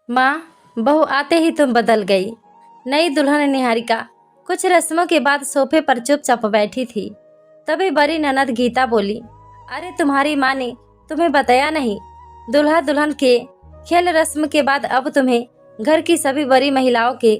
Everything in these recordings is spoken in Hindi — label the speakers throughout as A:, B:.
A: माँ, बहू आते ही तुम बदल गई। नई दुल्हन निहारिका कुछ रस्मों के बाद सोफे पर चुपचाप बैठी थी। तभी बड़ी ननद गीता बोली, अरे तुम्हारी माँ ने तुम्हें बताया नहीं? दूल्हा दुल्हन के खेल रस्म के बाद अब तुम्हें घर की सभी बड़ी महिलाओं के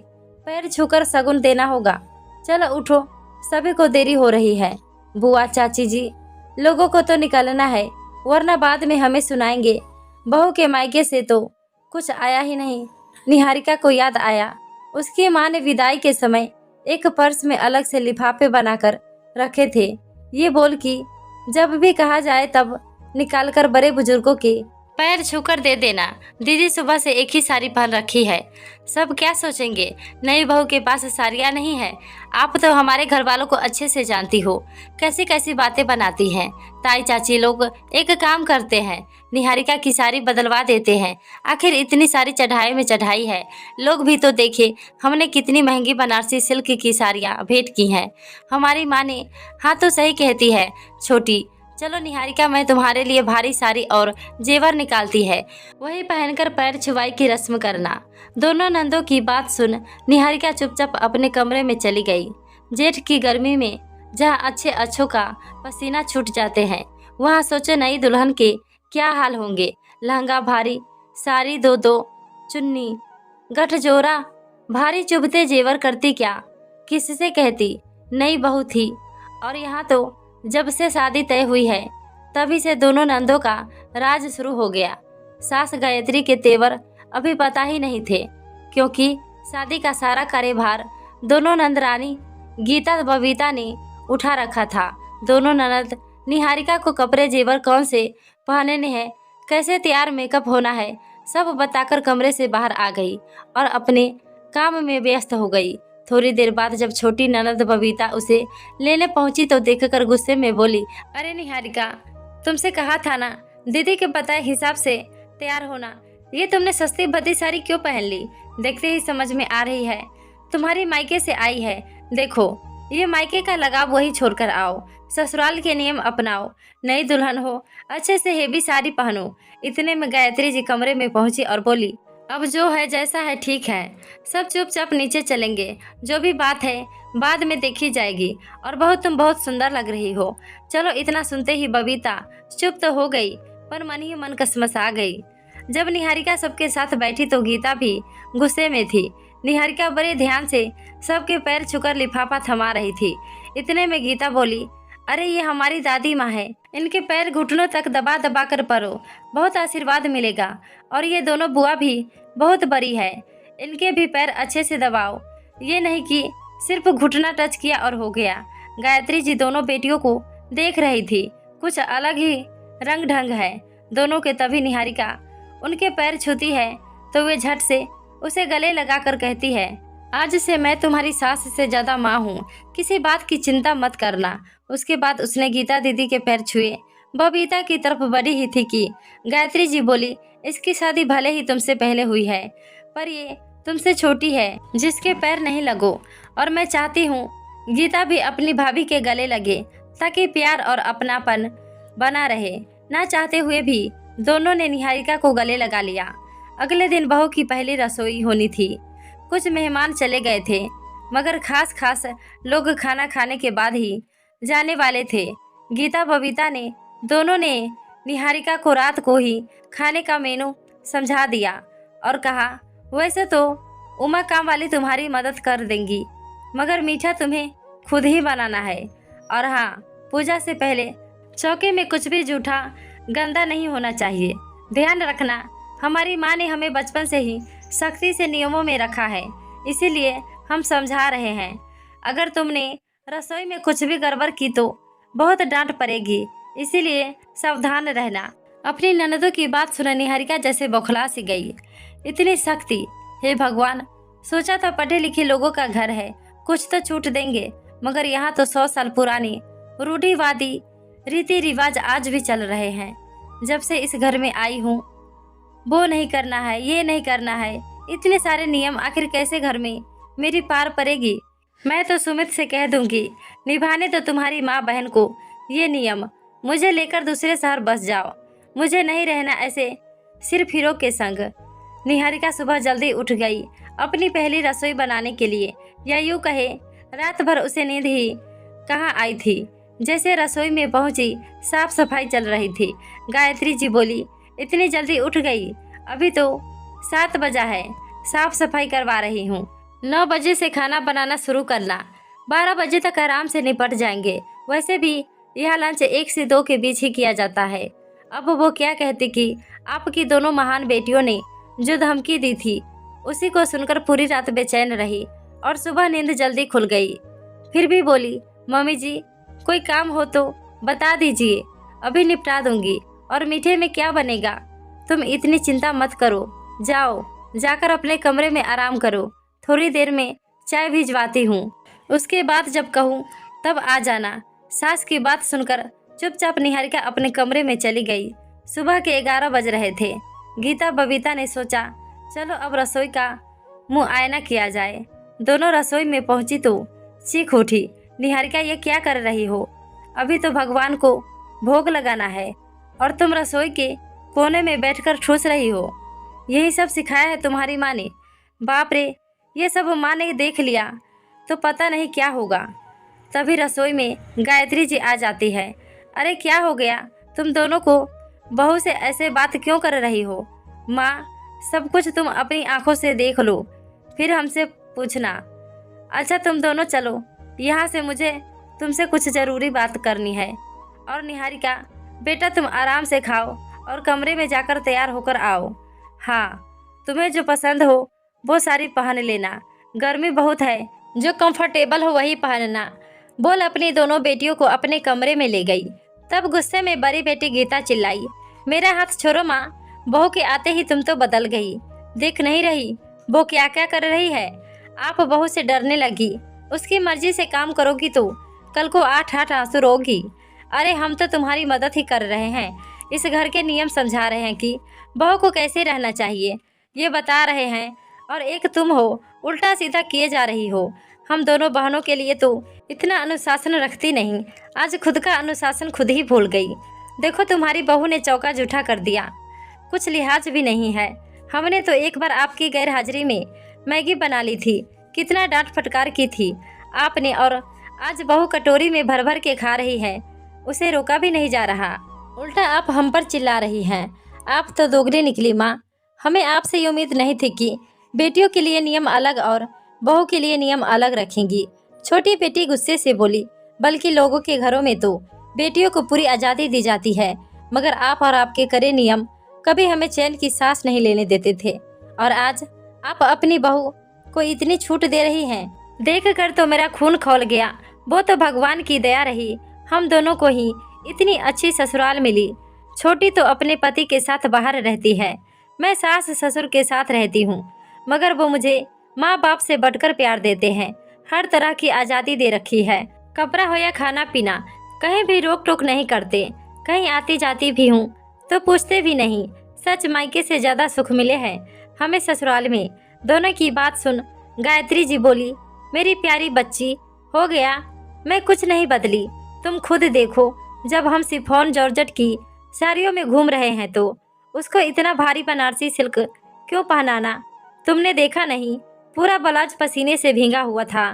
A: पैर छूकर शगुन देना होगा। चलो उठो, सभी को देरी हो रही है। बुआ, चाची जी, लोगों को तो निकलना है, वरना बाद में हमें सुनाएंगे। बहू के मायके से तो कुछ आया ही नहीं। निहारिका को याद आया, उसकी माँ ने विदाई के समय एक पर्स में अलग से लिफाफे बनाकर रखे थे। ये बोल कि जब भी कहा जाए तब निकालकर बड़े बुजुर्गों के पैर छूकर दे देना। दीदी सुबह से एक ही साड़ी पहन रखी है, सब क्या सोचेंगे? नई बहू के पास साड़ियाँ नहीं है। आप तो हमारे घर वालों को अच्छे से जानती हो, कैसी कैसी बातें बनाती हैं। ताई चाची लोग एक काम करते हैं, निहारिका की साड़ी बदलवा देते हैं। आखिर इतनी सारी चढ़ाई में चढ़ाई है, लोग भी तो देखे हमने कितनी महंगी बनारसी सिल्क की साड़ियाँ भेंट की हैं। हमारी माँ ने हाँ तो सही कहती है छोटी, चलो निहारिका, मैं तुम्हारे लिए भारी साड़ी और जेवर निकालती है, वही पहनकर पैर छुआई की रस्म करना। दोनों नंदों की बात सुन निहारिका चुपचाप अपने कमरे में चली गई। जेठ की गर्मी में जहाँ अच्छे अच्छों का पसीना छूट जाते हैं, वहाँ सोचो नई दुल्हन के क्या हाल होंगे। लहंगा भारी, साड़ी दो दो, चुन्नी गठजोरा भारी, चुभते जेवर करती क्या, किससे कहती? नई बहू थी, और यहाँ तो जब से शादी तय हुई है तभी से दोनों नंदों का राज शुरू हो गया। सास गायत्री के तेवर अभी पता ही नहीं थे, क्योंकि शादी का सारा कार्यभार दोनों नंदरानी गीता बबीता ने उठा रखा था। दोनों ननद निहारिका को कपड़े जेवर कौन से पहनने हैं, कैसे तैयार मेकअप होना है, सब बताकर कमरे से बाहर आ गई और अपने काम में व्यस्त हो गई। थोड़ी देर बाद जब छोटी ननद बबीता उसे लेने पहुंची तो देखकर गुस्से में बोली, अरे निहारिका, तुमसे कहा था ना दीदी के बताए हिसाब से तैयार होना, ये तुमने सस्ती भद्दी साड़ी क्यों पहन ली? देखते ही समझ में आ रही है तुम्हारी मायके से आई है। देखो, ये मायके का लगाव वही छोड़कर आओ, ससुराल के नियम अपनाओ, नई दुल्हन हो, अच्छे से हेवी साड़ी पहनो। इतने में गायत्री जी कमरे में पहुंची और बोली, अब जो है जैसा है ठीक है, सब चुपचाप नीचे चलेंगे, जो भी बात है बाद में देखी जाएगी। और बहुत तुम बहुत सुंदर लग रही हो। चलो। इतना सुनते ही बबीता चुप तो हो गई, पर मन ही मन कसमसा गई। जब निहारिका सबके साथ बैठी तो गीता भी गुस्से में थी। निहारिका बड़े ध्यान से सबके पैर छूकर लिफाफा थमा रही थी। इतने में गीता बोली, अरे ये हमारी दादी माँ है, इनके पैर घुटनों तक दबा दबा कर परो, बहुत आशीर्वाद मिलेगा। और ये दोनों बुआ भी बहुत बड़ी है, इनके भी पैर अच्छे से दबाओ, ये नहीं कि सिर्फ घुटना टच किया और हो गया। गायत्री जी दोनों बेटियों को देख रही थी, कुछ अलग ही रंग ढंग है दोनों के। तभी निहारिका उनके पैर छूती है तो वे झट से उसे गले लगाकर कहती है, आज से मैं तुम्हारी सास से ज्यादा माँ हूँ, किसी बात की चिंता मत करना। उसके बाद उसने गीता दीदी के पैर छुए। बबीता की तरफ बढ़ी ही थी कि गायत्री जी बोली, इसकी शादी भले ही तुमसे पहले हुई है, पर ये तुमसे छोटी है जिसके पैर नहीं लगो। और मैं चाहती हूँ गीता भी अपनी भाभी के गले लगे, ताकि प्यार और अपनापन बना रहे। ना चाहते हुए भी दोनों ने निहारिका को गले लगा लिया। अगले दिन बहू की पहली रसोई होनी थी। कुछ मेहमान चले गए थे, मगर खास लोग खाना खाने के बाद ही जाने वाले थे। गीता बबीता ने दोनों ने निहारिका को रात को ही खाने का मेनू समझा दिया और कहा, वैसे तो उमा काम वाली तुम्हारी मदद कर देंगी, मगर मीठा तुम्हें खुद ही बनाना है। और हाँ, पूजा से पहले चौके में कुछ भी जूठा गंदा नहीं होना चाहिए। ध्यान रखना, हमारी माँ ने हमें बचपन से ही सख्ती से नियमों में रखा है, इसीलिए हम समझा रहे हैं। अगर तुमने रसोई में कुछ भी गड़बड़ की तो बहुत डांट पड़ेगी, इसीलिए सावधान रहना। अपनी ननदों की बात सुन निहारिका जैसे बौखला सी गई। इतनी सख्ती, हे भगवान, सोचा था पढ़े लिखे लोगों का घर है, कुछ तो छूट देंगे, मगर यहाँ तो 100 साल पुरानी रूढ़िवादी रीति रिवाज आज भी चल रहे हैं। जब से इस घर में आई हूँ, वो नहीं करना है, ये नहीं करना है, इतने सारे नियम आखिर कैसे घर में मेरी पार पड़ेगी? मैं तो सुमित से कह दूंगी, निभाने तो तुम्हारी माँ बहन को ये नियम, मुझे लेकर दूसरे शहर बस जाओ, मुझे नहीं रहना ऐसे सिर्फ हीरो के संग। निहारिका सुबह जल्दी उठ गई अपनी पहली रसोई बनाने के लिए, या यूँ कहे रात भर उसे नींद ही कहाँ आई थी। जैसे रसोई में पहुंची साफ सफाई चल रही थी। गायत्री जी बोली, इतनी जल्दी उठ गई? अभी तो 7 बजा है, साफ सफाई करवा रही हूँ। 9 बजे से खाना बनाना शुरू करना, 12 बजे तक आराम से निपट जाएंगे। वैसे भी यह लंच 1 से 2 के बीच ही किया जाता है। अब वो क्या कहती कि आपकी दोनों महान बेटियों ने जो धमकी दी थी, उसी को सुनकर पूरी रात बेचैन रही और सुबह नींद जल्दी खुल गई। फिर भी बोली, मम्मी जी कोई काम हो तो बता दीजिए, अभी निपटा दूंगी। और मीठे में क्या बनेगा? तुम इतनी चिंता मत करो, जाओ जाकर अपने कमरे में आराम करो, थोड़ी देर में चाय भिजवाती हूँ, उसके बाद जब कहूँ तब आ जाना। सास की बात सुनकर चुपचाप निहारिका अपने कमरे में चली गई। सुबह के 11 बज रहे थे। गीता बबीता ने सोचा, चलो अब रसोई का मुँह आयना किया जाए। दोनों रसोई में पहुंची तो चीख उठी, निहारिका ये क्या कर रही हो? अभी तो भगवान को भोग लगाना है और तुम रसोई के कोने में बैठकर ठूस रही हो। यही सब सिखाया है तुम्हारी माँ ने? बाप रे, ये सब माँ ने देख लिया तो पता नहीं क्या होगा। तभी रसोई में गायत्री जी आ जाती है। अरे क्या हो गया तुम दोनों को? बहू से ऐसे बात क्यों कर रही हो? माँ, सब कुछ तुम अपनी आंखों से देख लो, फिर हमसे पूछना। अच्छा तुम दोनों चलो यहाँ से, मुझे तुमसे कुछ ज़रूरी बात करनी है। और निहारिका, बेटा तुम आराम से खाओ और कमरे में जाकर तैयार होकर आओ। हाँ, तुम्हें जो पसंद हो वो सारी पहन लेना, गर्मी बहुत है, जो कंफर्टेबल हो वही पहनना। बोल अपनी दोनों बेटियों को अपने कमरे में ले गई। तब गुस्से में बड़ी बेटी गीता चिल्लाई, मेरा हाथ छोड़ो माँ, बहू के आते ही तुम तो बदल गई। देख नहीं रही वो क्या क्या कर रही है? आप बहू से डरने लगी, उसकी मर्जी से काम करोगी तो कल को 8 आंसू रोगी। अरे हम तो तुम्हारी मदद ही कर रहे हैं, इस घर के नियम समझा रहे हैं कि बहू को कैसे रहना चाहिए ये बता रहे हैं, और एक तुम हो उल्टा सीधा किए जा रही हो। हम दोनों बहनों के लिए तो इतना अनुशासन रखती नहीं, आज खुद का अनुशासन खुद ही भूल गई। देखो तुम्हारी बहू ने चौका जूठा कर दिया, कुछ लिहाज भी नहीं है। हमने तो एक बार आपकी गैर हाजिरी में मैगी बना ली थी, कितना डांट फटकार की थी आपने, और आज बहू कटोरी में भर भर के खा रही है, उसे रोका भी नहीं जा रहा, उल्टा आप हम पर चिल्ला रही हैं। आप तो दोगली निकली माँ। हमें आपसे ये उम्मीद नहीं थी कि बेटियों के लिए नियम अलग और बहू के लिए नियम अलग रखेंगी। छोटी बेटी गुस्से से बोली, बल्कि लोगों के घरों में तो बेटियों को पूरी आज़ादी दी जाती है, मगर आप और आपके करे नियम कभी हमें चैन की सांस नहीं लेने देते थे, और आज आप अपनी बहू को इतनी छूट दे रही हैं। देख कर तो मेरा खून खौल गया। वो तो भगवान की दया रही, हम दोनों को ही इतनी अच्छी ससुराल मिली। छोटी तो अपने पति के साथ बाहर रहती है, मैं सास ससुर के साथ रहती हूँ, मगर वो मुझे माँ बाप से बढ़कर प्यार देते हैं। हर तरह की आज़ादी दे रखी है, कपड़ा हो या खाना पीना, कहीं भी रोक टोक नहीं करते। कहीं आती जाती भी हूँ तो पूछते भी नहीं। सच मायके से ज़्यादा सुख मिले हैं हमें ससुराल में। दोनों की बात सुन गायत्री जी बोली, मेरी प्यारी बच्ची, हो गया, मैं कुछ नहीं बदली। तुम खुद देखो, जब हम शिफॉन जॉर्जेट की साड़ियों में घूम रहे हैं तो उसको इतना भारी बनारसी सिल्क क्यों पहनाना? तुमने देखा नहीं, पूरा ब्लाउज पसीने से भींगा हुआ था।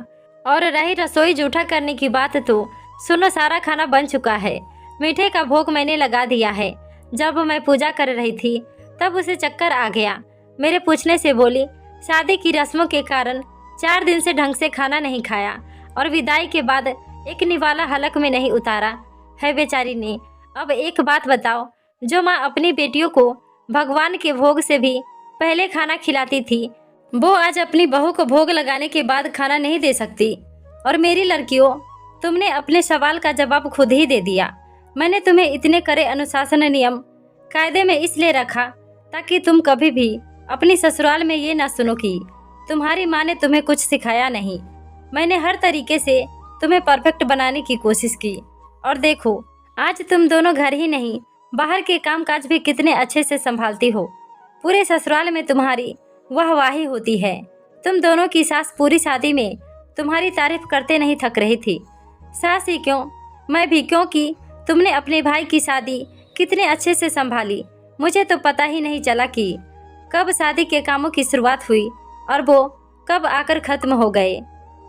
A: और रही रसोई जूठा करने की बात तो सुनो, सारा खाना बन चुका है, मीठे का भोग मैंने लगा दिया है। जब मैं पूजा कर रही थी तब उसे चक्कर आ गया। मेरे पूछने से बोली, शादी की रस्मों के कारण 4 दिन से ढंग से खाना नहीं खाया और विदाई के बाद एक निवाला हलक में नहीं उतारा है बेचारी ने। अब एक बात बताओ, जो माँ अपनी बेटियों को भगवान के भोग से भी पहले खाना खिलाती थी, वो आज अपनी बहू को भोग लगाने के बाद खाना नहीं दे सकती। और मेरी लड़कियों, तुमने अपने सवाल का जवाब खुद ही दे दिया। मैंने तुम्हें इतने कड़े अनुशासन नियम कायदे में इसलिए रखा ताकि तुम कभी भी अपनी ससुराल में ये ना सुनो कि तुम्हारी माँ ने तुम्हें कुछ सिखाया नहीं। मैंने हर तरीके से तुम्हें परफेक्ट बनाने की कोशिश की, और देखो आज तुम दोनों घर ही नहीं बाहर के कामकाज भी कितने अच्छे से संभालती हो। पूरे ससुराल में तुम्हारी वाहवाही होती है। तुम दोनों की सास पूरी शादी में तुम्हारी तारीफ करते नहीं थक रही थी। सास ही क्यों, मैं भी, क्योंकि तुमने अपने भाई की शादी कितने अच्छे से संभाली। मुझे तो पता ही नहीं चला कि कब शादी के कामों की शुरुआत हुई और वो कब आकर खत्म हो गए।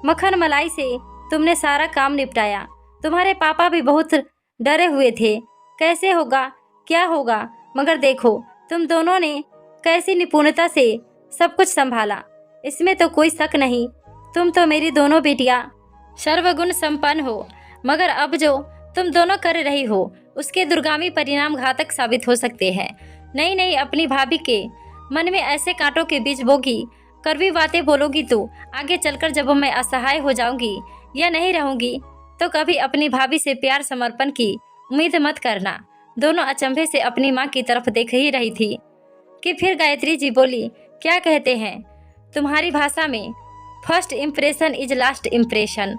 A: मक्खन मलाई से तुमने सारा काम निपटाया। तुम्हारे पापा भी बहुत डरे हुए थे, कैसे होगा क्या होगा, मगर देखो तुम दोनों ने कैसी निपुणता से सब कुछ संभाला। इसमें तो कोई शक नहीं, तुम तो मेरी दोनों बेटियां सर्वगुण संपन्न हो। मगर अब जो तुम दोनों कर रही हो उसके दुर्गामी परिणाम घातक साबित हो सकते हैं। नहीं नहीं, अपनी भाभी के मन में ऐसे कांटों के बीज बोगी, कड़वी बातें बोलोगी तो आगे चलकर जब मैं असहाय हो जाऊंगी या नहीं रहूंगी तो कभी अपनी भाभी से प्यार समर्पण की उम्मीद मत करना। दोनों अचंभे से अपनी माँ की तरफ देख ही रही थी कि फिर गायत्री जी बोली, क्या कहते हैं तुम्हारी भाषा में, first impression is last impression.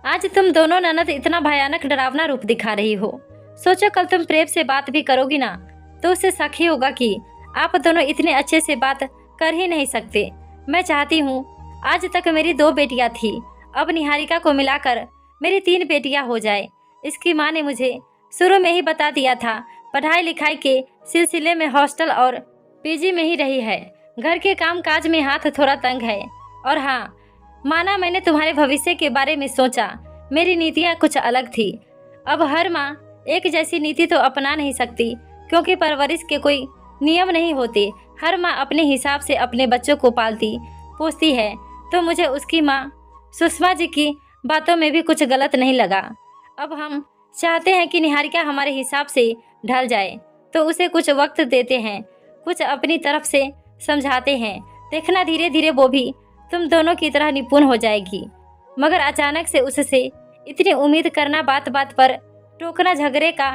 A: आज तुम दोनों ननद इतना भयानक डरावना रूप दिखा रही हो। सोचो कल तुम प्रेम से बात भी करोगी ना तो उससे शक ही होगा कि आप दोनों इतने अच्छे से बात कर ही नहीं सकते। मैं चाहती हूँ, आज तक मेरी 2 बेटियां थी, अब निहारिका को मिलाकर मेरी 3 बेटियां हो जाए। इसकी माँ ने मुझे शुरू में ही बता दिया था, पढ़ाई लिखाई के सिलसिले में हॉस्टल और पीजी में ही रही है, घर के काम काज में हाथ थोड़ा तंग है। और हाँ, माना मैंने तुम्हारे भविष्य के बारे में सोचा, मेरी नीतियाँ कुछ अलग थी। अब हर माँ एक जैसी नीति तो अपना नहीं सकती, क्योंकि परवरिश के कोई नियम नहीं होते। हर माँ अपने हिसाब से अपने बच्चों को पालती पोसती है। तो मुझे उसकी माँ सुषमा जी की बातों में भी कुछ गलत नहीं लगा। अब हम चाहते हैं कि निहारिका हमारे हिसाब से ढल जाए, तो उसे कुछ वक्त देते हैं, कुछ अपनी तरफ से समझाते हैं। देखना धीरे धीरे वो भी तुम दोनों की तरह निपुण हो जाएगी। मगर अचानक से उससे इतनी उम्मीद करना बात बात पर टोकना झगड़े का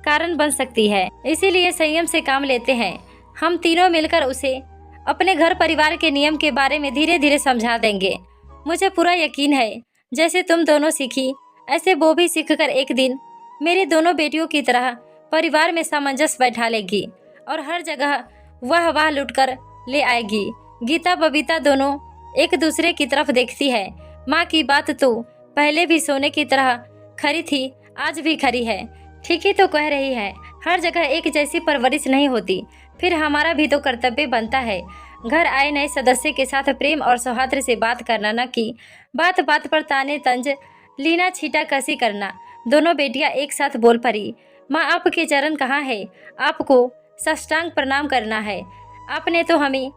A: कारण बन सकती है। इसीलिए संयम से काम लेते हैं। हम तीनों मिलकर उसे अपने घर परिवार के नियम के बारे में धीरे धीरे समझा देंगे। मुझे पूरा यकीन है, जैसे तुम दोनों सीखी ऐसे वो भी सीखकर एक दिन मेरी दोनों बेटियों की तरह परिवार में सामंजस्य बैठा लेगी और हर जगह वाह लुटकर ले आएगी। गीता बबीता दोनों एक दूसरे की तरफ देखती है। माँ की बात तो पहले भी सोने की तरह खरी थी, आज भी खरी है। ठीक ही तो कह रही है, हर जगह एक जैसी परवरिश नहीं होती। फिर हमारा भी तो कर्तव्य बनता है घर आए नए सदस्य के साथ प्रेम और सौहार्द से बात करना, न कि बात बात पर ताने तंज लीना छीटा कसी करना। दोनों बेटियां एक साथ बोल पड़ी, माँ आपके चरण कहाँ है, आपको साष्टांग प्रणाम करना है। आपने तो हमें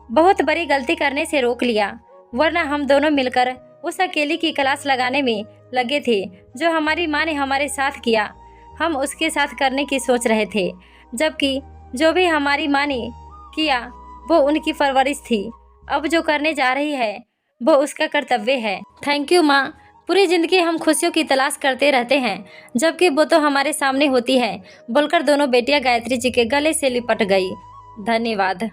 A: बहुत बड़ी गलती करने से रोक लिया, वरना हम दोनों मिलकर उस अकेली की क्लास लगाने में लगे थे जो हमारी माँ ने हमारे साथ किया। हम उसके साथ करने की सोच रहे थे, जबकि जो भी हमारी माँ ने किया वो उनकी परवरिश थी। अब जो करने जा रही है वो उसका कर्तव्य है। थैंक यू माँ। पूरी जिंदगी हम खुशियों की तलाश करते रहते हैं, जबकि वो तो हमारे सामने होती है, बोलकर दोनों बेटियां गायत्री जी के गले से लिपट गई। धन्यवाद।